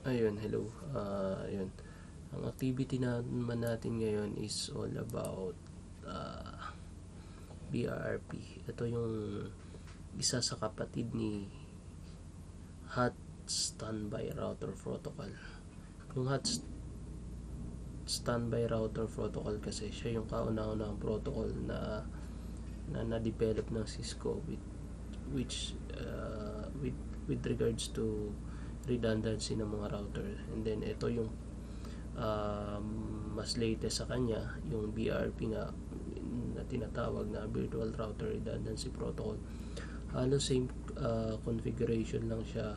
Ayun, hello. Ayun. Ang activity naman natin ngayon is all about BRRP. Ito yung isa sa kapatid ni Hot Standby Router Protocol. Yung Hot Standby Router Protocol kasi siya yung kauna-unahang protocol na develop ng Cisco with regards to redundancy ng mga router. And then ito yung mas latest sa kanya, yung BRP nga na tinatawag na Virtual Router Redundancy Protocol. Halos same configuration lang siya.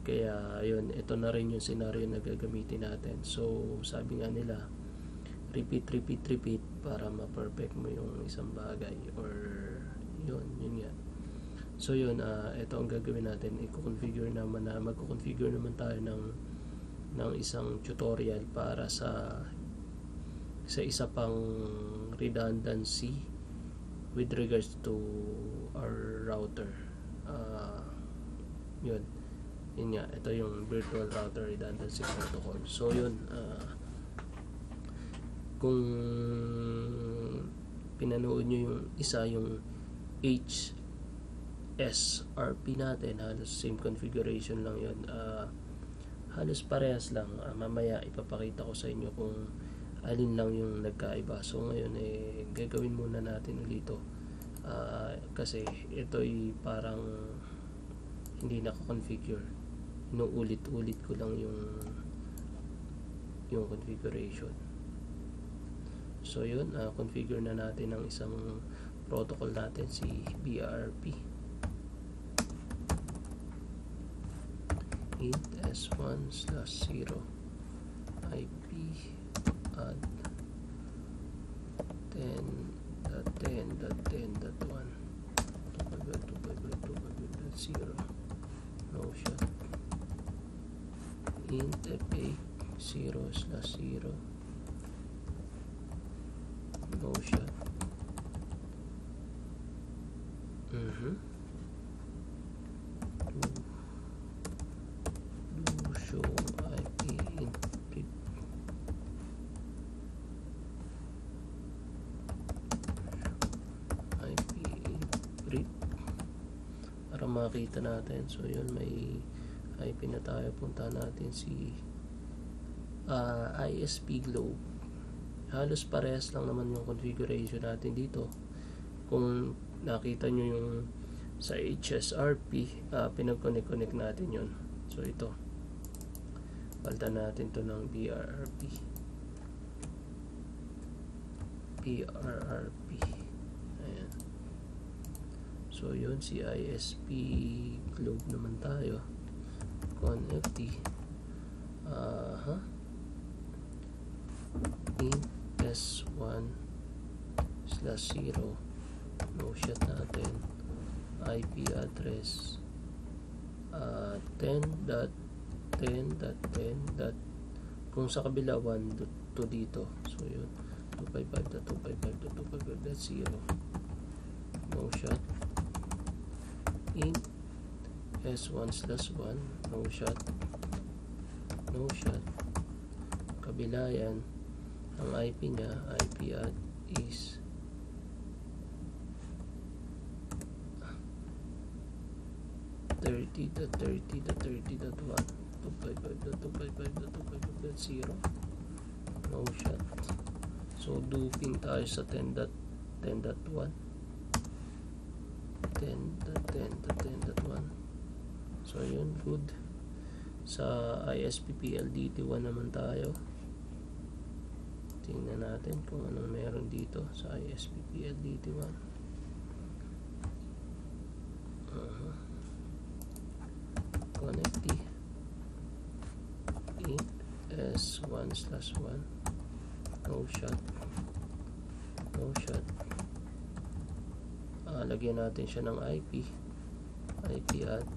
Kaya yun, ito na rin yung scenario na gagamitin natin. So sabi nga nila, repeat para ma-perfect mo yung isang bagay, or yun nga. So yun, ito ang gagawin natin. Magko-configure naman tayo ng isang tutorial para sa isa pang redundancy with regards to our router. Yun nga, ito yung Virtual Router Redundancy Protocol. So yun, kung pinanood nyo yung isa, yung HSRP natin, halos same configuration lang yun. Halos parehas lang. Mamaya ipapakita ko sa inyo kung alin lang yung nagkaiba. So ngayon gagawin muna natin ulit ito, kasi ito'y parang hindi naka-configure. Inuulit-ulit ko lang yung configuration. So yun, configure na natin ang isang protocol natin, si BRP. int s1/0 IP add 10.10.10.1 255.255.0 no shot. Int f8 0/0 no shot. Show IP encrypt. IP encrypt para makita natin. So yun, may IP na tayo. Punta natin si ISP Globe. Halos parehas lang naman yung configuration natin dito. Kung nakita nyo yung sa HSRP, pinag-connect natin yun. So ito, palitan natin to ng BRRP. Ayan. So yun, si ISP Globe naman tayo. Connect int s1/0 no shot natin. IP address 10.10.10. Kung sa kabila 1 to dito. So yun, 255.255.255.0 no shot. Int s1/1 no shot. Kabila yan. Ang IP nya, IP add is 30.30.30.1 255.255.255.0 no shot. So duping tayo sa 10.10.1 10.10.10.1. So yun, good. Sa ISP PLDT 1 naman tayo. Tingnan natin kung anong meron dito sa ISP PLDT 1. Connect int s1/1 no shot. Lagyan natin siya ng IP add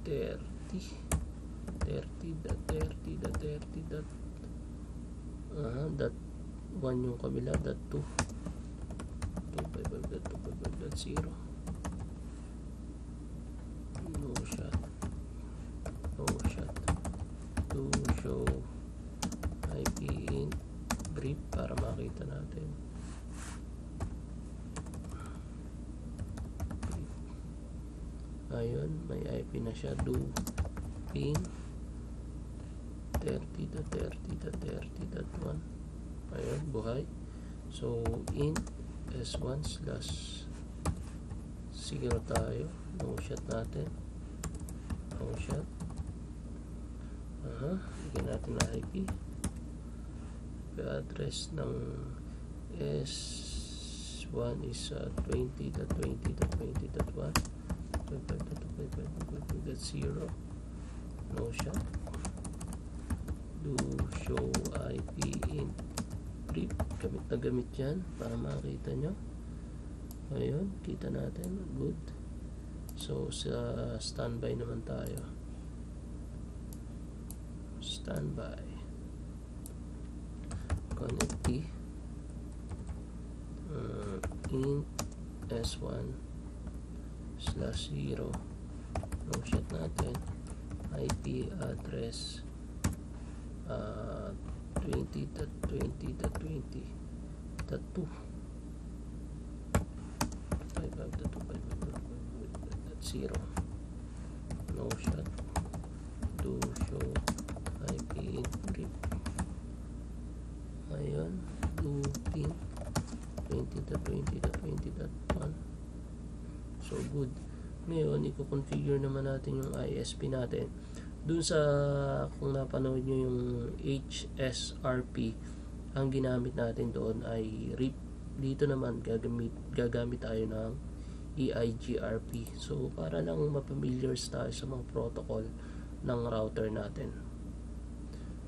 30.30.30.1 yung kabila, .2 255.255.0 no shot. RIP para makita natin. Ayun, may IP na siya. Do ping 30.30.30.1. Ayun, buhay. So int s1 slash 0 tayo. No shot natin. No shot. Bigyan natin na IP. Address ng S1 is 20.20.20.1. 25.25.25.0. No shot. Do show IP int brief. Gamit na gamit yan para makita nyo. Ayun, kita natin. Good. So sa standby naman tayo. Standby. Connect int s1 slash 0. No shot natin. IP address 20.20.20.2 5.2.5.0. No shot. Do show IP int brief. Ayun, do ping 20.20.20.1. So good. Ngayon, i-configure naman natin yung ISP natin. Dun sa, kung napanood nyo yung HSRP, ang ginamit natin doon ay RIP. Dito naman gagamit tayo ng EIGRP. So para lang mapamilyar tayo sa mga protocol ng router natin.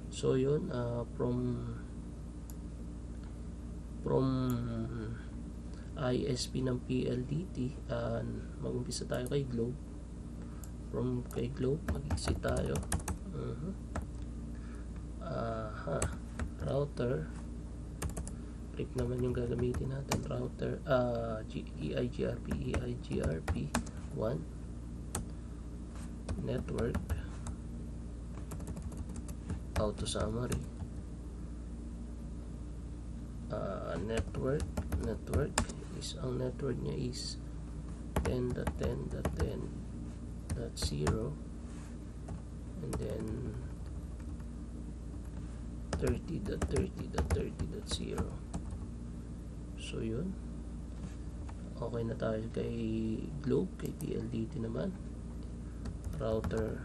So yun, from ISP ng PLDT, mag-umpisa tayo kay Globe. From kay Globe, mag-exit tayo. Router. RIP naman yung gagamitin natin. Router, EIGRP 1. Network. Auto summary. Network is, ang network niya is 10.10.10.0 and then 30.30.30.0. So yun, okay na tayo kay Globe. Kay PLDT naman, router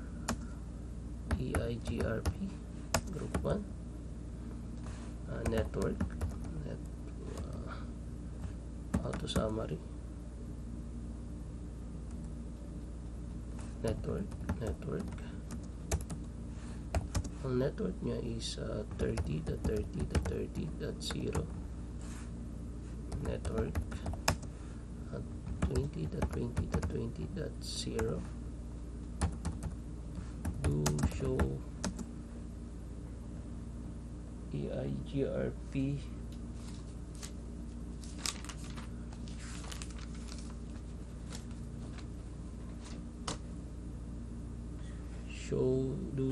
EIGRP group 1, network, auto summary, network. Ang network niya is 30.30.30.0. network at 20.20.20.0. do show EIGRP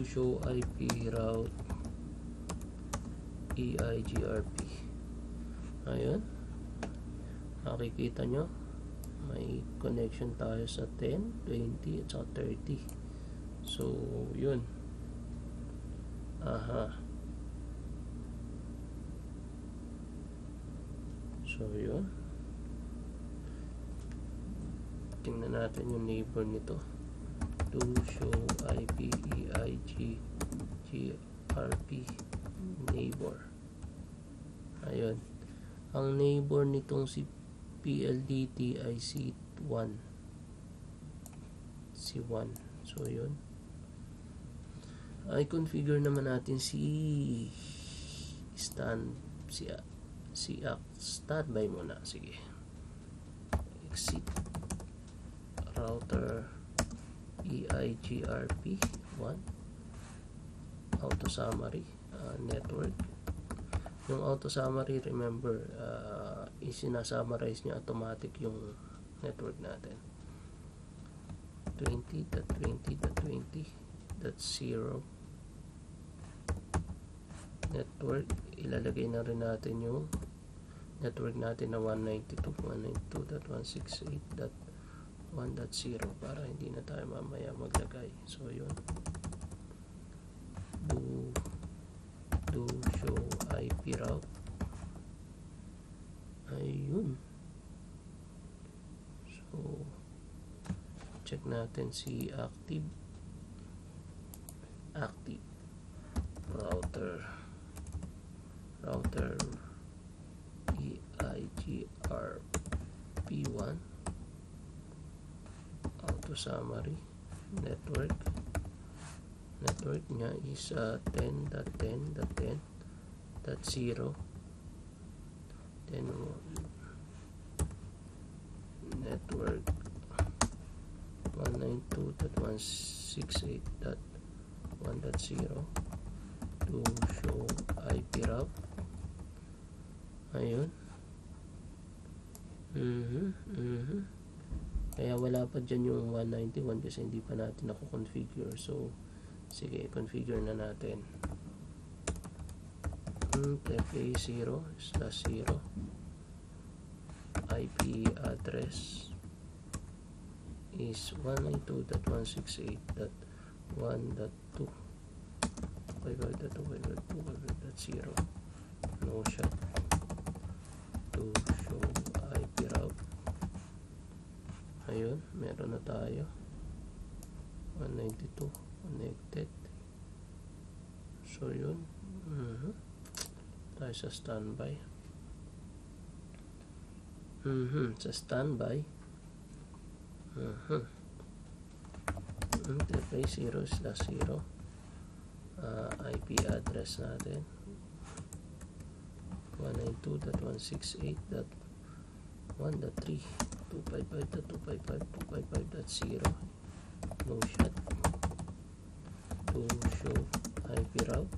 show IP route EIGRP. Ayun, makikita nyo may connection tayo sa 10, 20 at saka 30. So yun, so yun, tingnan natin yung neighbor nito. Do show IP EIGRP neighbor. Ayun, ang neighbor nitong si PLDT ay C1. So yun, ay configure naman natin si standby muna. Sige, exit router EIGRP 1, auto summary, network. Yung auto summary, remember, isinasummarize niya automatic yung network natin. 20.20.20.0. network, ilalagay na rin natin yung network natin na 192.168.1.0 para hindi na tayo mamaya maglagay. So yun, do show IP route. Ayun. So check natin si active router EIGRP1 auto summary network nya is 10.10.10.0, then network 192.168.1.0 to show IP route. Ayun. Kaya wala pa dyan yung 191 kasi hindi pa natin configure. So sige, configure na natin. TFA0/0 IP address is 192.168.1.2 5.2.5.2.0 no shot to show IP route. Ayun, meron na tayo 192 connected. So yun, tayo sa standby. Sa standby TFA0/0 IP address natin 192.168.1.3 255.255.255.0 no shot to show IP route.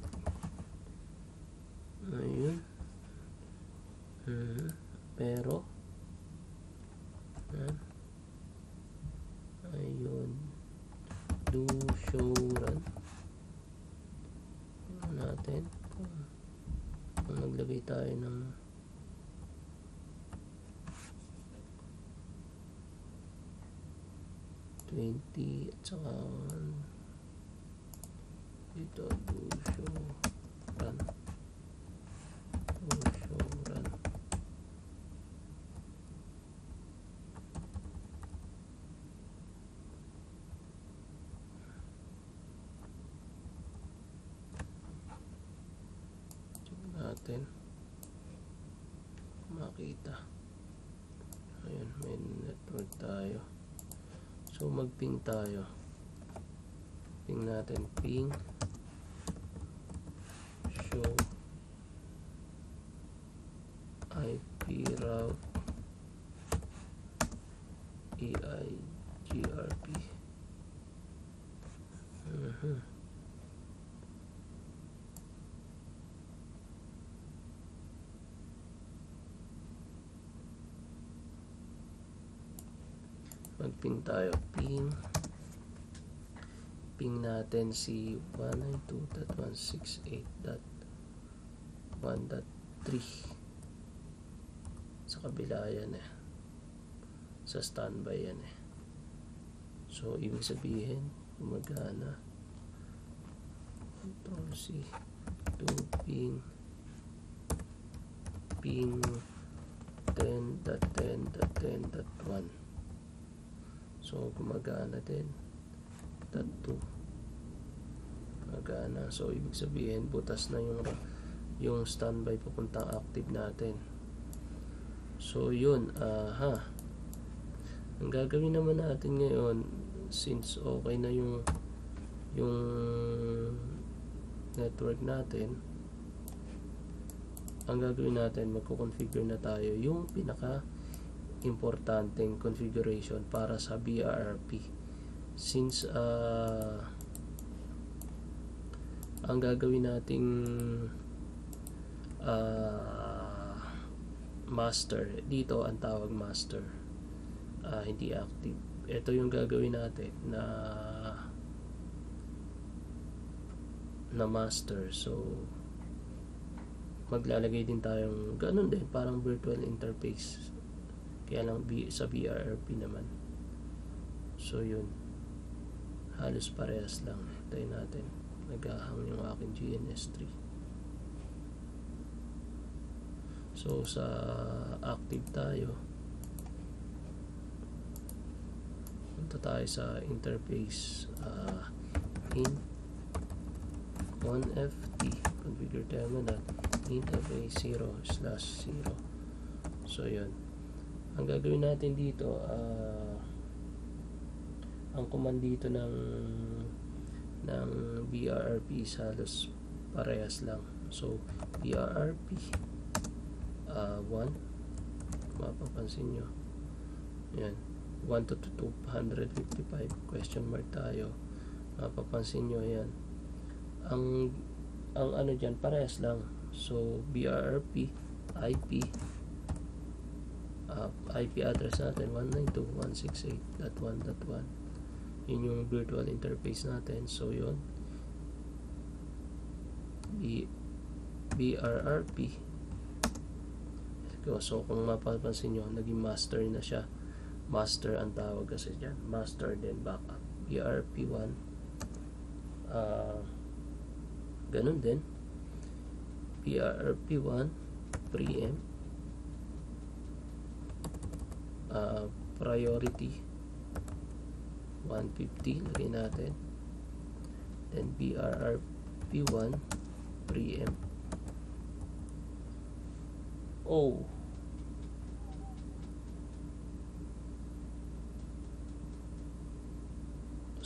Ayun. Pero ayun, do show run natin kung naglagay tayo ng $20 at saka dito do show run. Natin makita. Ayun, may network tayo. So mag-ping tayo. Ping natin, ping show IP route EIGRP. Mag-ping tayo, ping natin si 192.168.1.3 sa kabila yan sa standby yan so ibig sabihin gumagana. Control C to ping 10.10.10.1. So gumagana din. Tattoo. Gumagana. So ibig sabihin butas na yung standby papuntang active natin. So yun, ang gagawin naman natin ngayon, since okay na yung network natin, ang gagawin natin, magko-configure na tayo yung pinaka importanteng configuration para sa BRP. Since ang gagawin nating master, dito ang tawag master, hindi active. Ito yung gagawin natin na master. So maglalagay din tayong ganun din, parang virtual interface, kaya lang sa BRRP naman. So yun, halos parehas lang. Tayo natin, naghahang yung aking GNS3. So sa active tayo, punta tayo sa interface, in onft configure terminal interface 0/0. So yun, ang gagawin natin dito, ang command dito ng BRRP halos parehas lang. So BRRP 1, mapapansin nyo yan, 1 to 255 question mark tayo, mapapansin nyo yan, ang ano dyan parehas lang. So BRRP IP address natin 192.168.1.1, yun yung virtual interface natin. So yun, BRRP. So kung mapapansin nyo, naging master na siya. Master ang tawag kasi dyan, master then backup. BRP1 ganun din, BRP1 preempt, priority 150 lagay natin, then BRP1 preempt.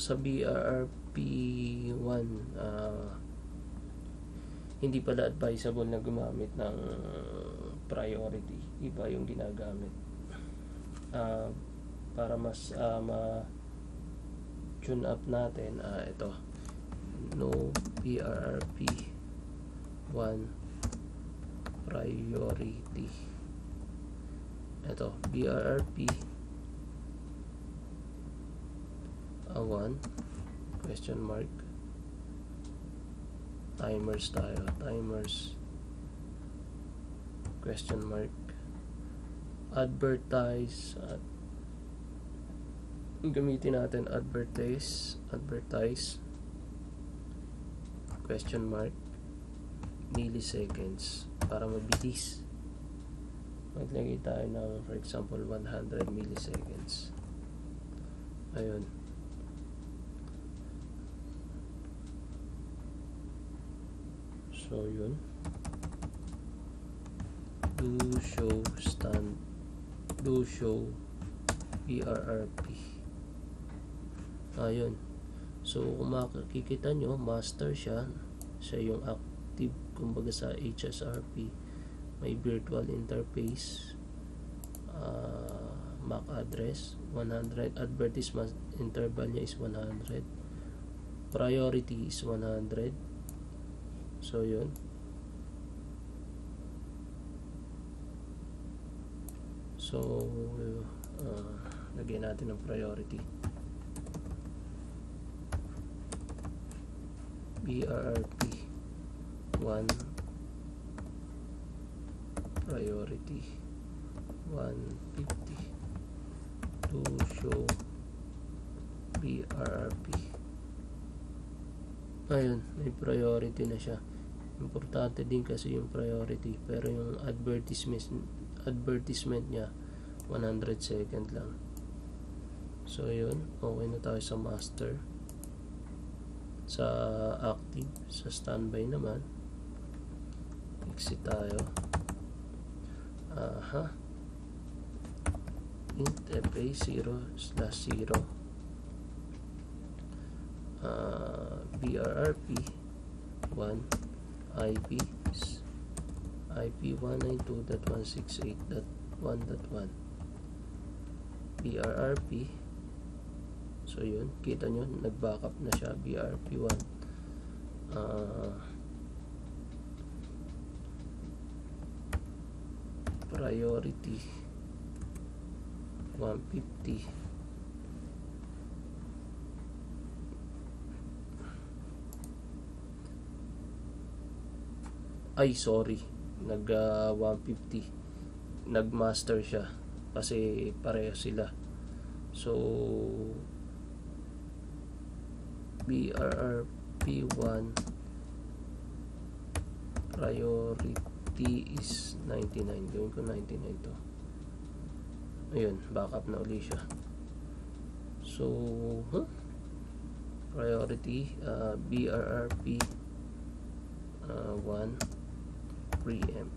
Sa BRP1 hindi pala advisable na gumamit ng priority, iba yung ginagamit. Para mas ma-tune up natin, ito, no BRP1 priority. Ito, BRP 1 question mark, timers tayo, timers question mark, advertise, gamitin natin advertise question mark milliseconds para mabilis. Maglagay tayo ng, for example, 100 milliseconds. Ayun. So yun, do show BRRP. Ayun. So kung makikita nyo, master siya yung active, kumbaga sa HSRP. May virtual interface, MAC address 100, advertisement interval niya is 100, priority is 100. So yun, so lagyan natin ng priority, BRRP 1 priority 150 to show BRRP. Ayun, may priority na siya. Importante din kasi yung priority, pero yung advertisement niya 100 second lang. So yun, okay na tayo sa master. Sa active, sa standby naman, exit tayo. Int fa 0/0 BRRP 1 IP 192.168.1.1 BRRP. So yun, kita nyo, nag-backup na siya, BRP1. Priority 150. Ay, sorry. nag 150, nagmaster siya kasi pareho sila. So BRRP1 priority is 99. Gawin ko 99 to. Ayun, backup na uli siya. So priority BRRP 1 preempt.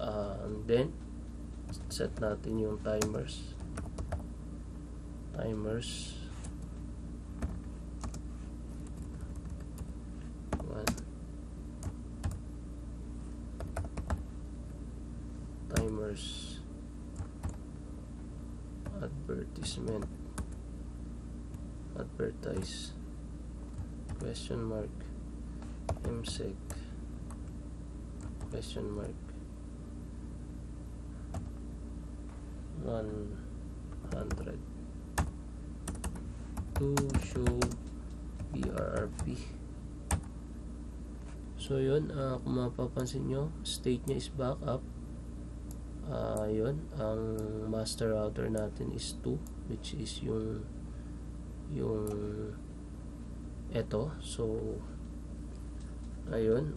And then set natin yung timers 1, timers advertisement, advertise, question mark, msec, question mark, 100 to show BRRP. So yun, kung mapapansin nyo, state nya is backup. Yun, ang master router natin is 2, which is yung eto. So ayun,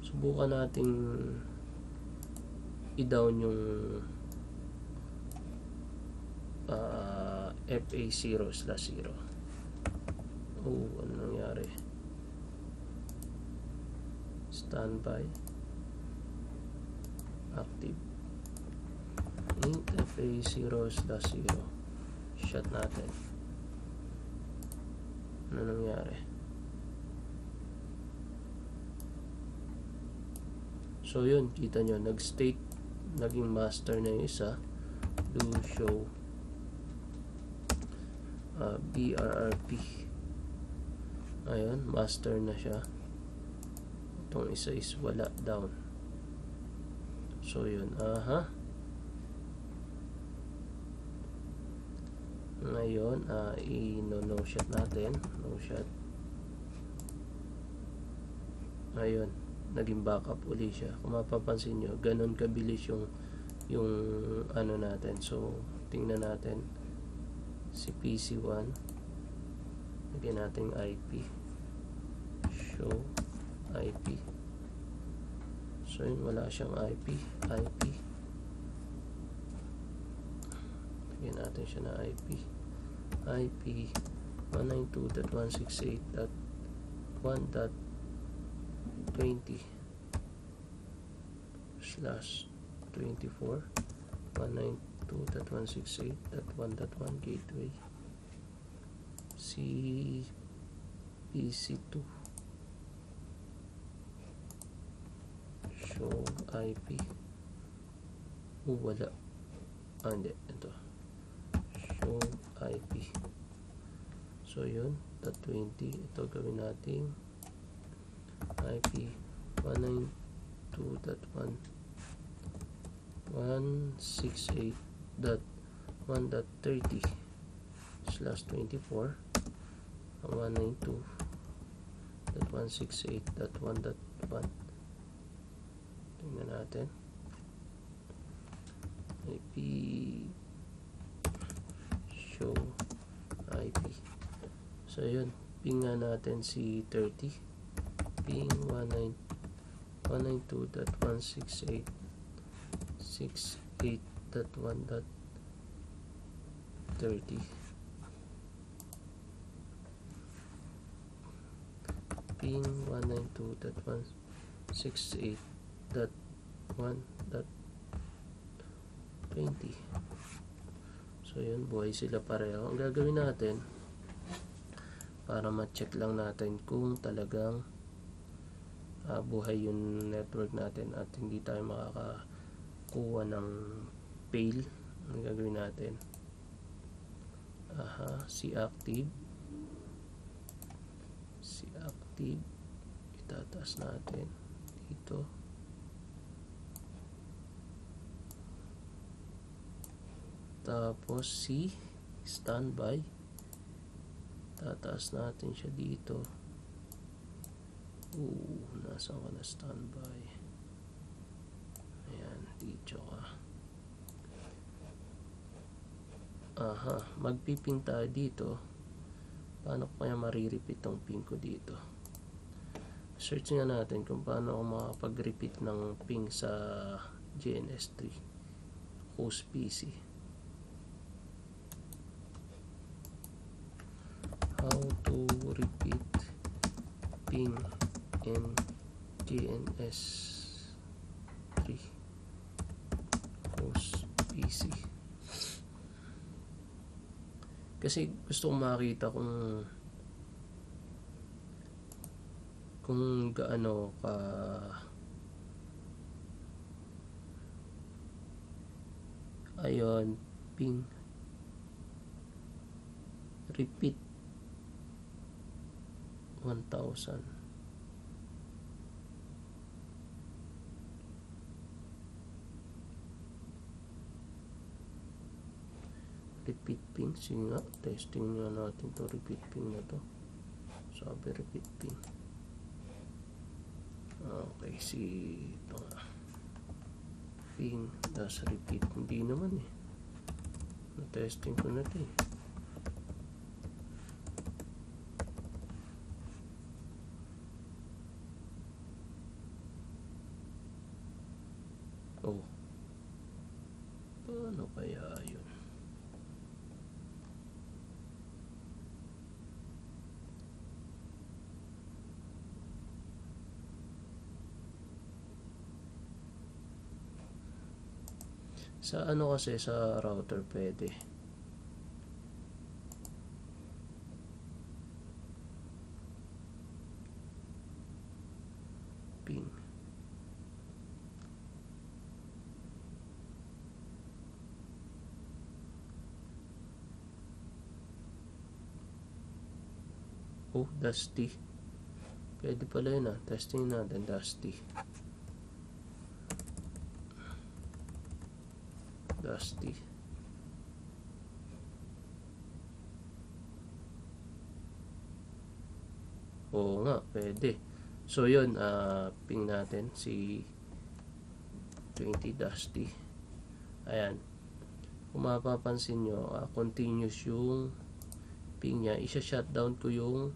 subukan nating i-down yung FA0/0. Ano nangyari? Standby active int FA0/0. Shut natin. Ano nangyari? So yun, kita nyo, nag-state, naging master na yung isa. Do show BRRP. Ayun, master na siya. Itong isa is wala, down. So yun, ngayon, no shot natin. No shot. Ayun, naging backup uli siya. Kung mapapansin nyo, ganun kabilis yung ano natin. So tingnan natin si PC1, lagyan natin IP, show IP. So yun, wala siyang IP. Lagyan natin siya na IP 192.168.1.20/24 192.168.1.1 gateway PC2 show IP. Wala. Hindi, ito show IP. So yun, .20. Ito gawin natin IP 192.168.1.30/24 192.168.1.1. tingnan natin IP show IP. So yun, ping nga natin si 30, ping 192.168.1.30 ping 192.168.1.20. So yun, buhay sila pareho. Ang gagawin natin para ma-check lang natin kung talagang buhay yung network natin at hindi tayo makakakuha ng fail. Ang gagawin natin, si active itataas natin dito. Tapos si standby, tataas natin siya dito. Nasaan ka na standby? Ayan, dito ka. Magpiping tayo dito. Paano ko kaya marirepeat tong ping ko dito? Search nga natin kung paano ako makapag-repeat ng ping sa GNS3 host PC. How to repeat ping in GNS3 host PC. Kasi gusto kong makita kung gaano ka ayun, ping repeat 1000. Repeat ping, sige nga, testing nga natin to repeat ping na to. Sabi repeat ping. Okay, ito nga. Ping, das repeat. Hindi naman na-testing ko na ito paano kaya yun? Sa kasi sa router pwede. Ping. Dusty. Pwede pala yun Testing natin Dusty. Oo nga, pwede. So yun, ping natin si 20 Dusty. Ayan. Kung mapapansin nyo, continuous yung ping niya. Isa-shutdown ko yung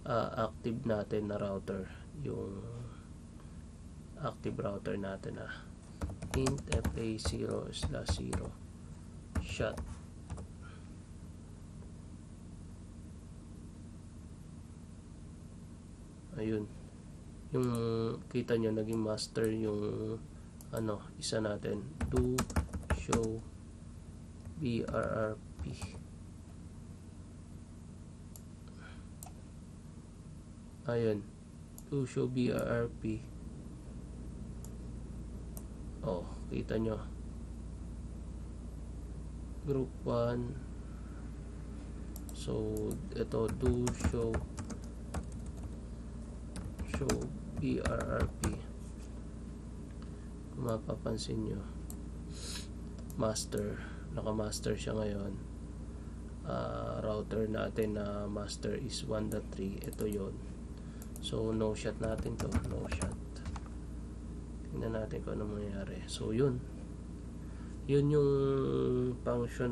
active natin na router. Yung active router natin int fa0/0 shut. Ayun, yung kita nyo naging master yung isa natin, do show BRRP. Ayun, do show BRRP. Kita nyo group 1. So ito, do show BRRP. Kung mapapansin nyo, master, naka-master siya ngayon. Router natin na master is 1.3. Ito yon. So no shot natin to, no shot. Tingnan natin kung ano mangyayari. So yun yung function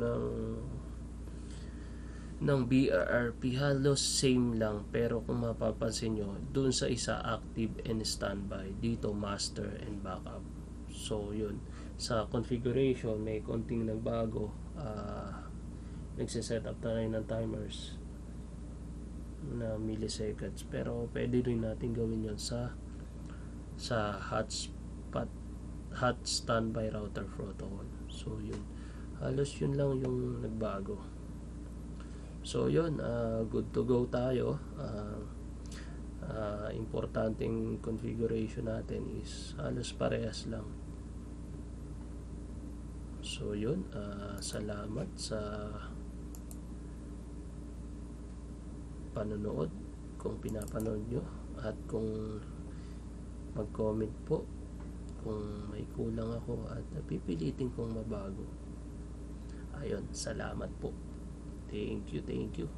ng BRRP. Halos same lang, pero kung mapapansin nyo, dun sa isa active and standby, dito master and backup. So yun, sa configuration may konting nagbago. Nagsiset up tayo ng timers na milliseconds, pero pwede rin natin gawin yun sa hot standby router protocol. So yun, halos yun lang yung nagbago. So yun, good to go tayo. Importanteng configuration natin is halos parehas lang. So yun, salamat sa panonood, kung pinapanood nyo, at kung mag-comment po kung may kulang ako at pipilitin kong mabago. Ayun, salamat po. Thank you, thank you.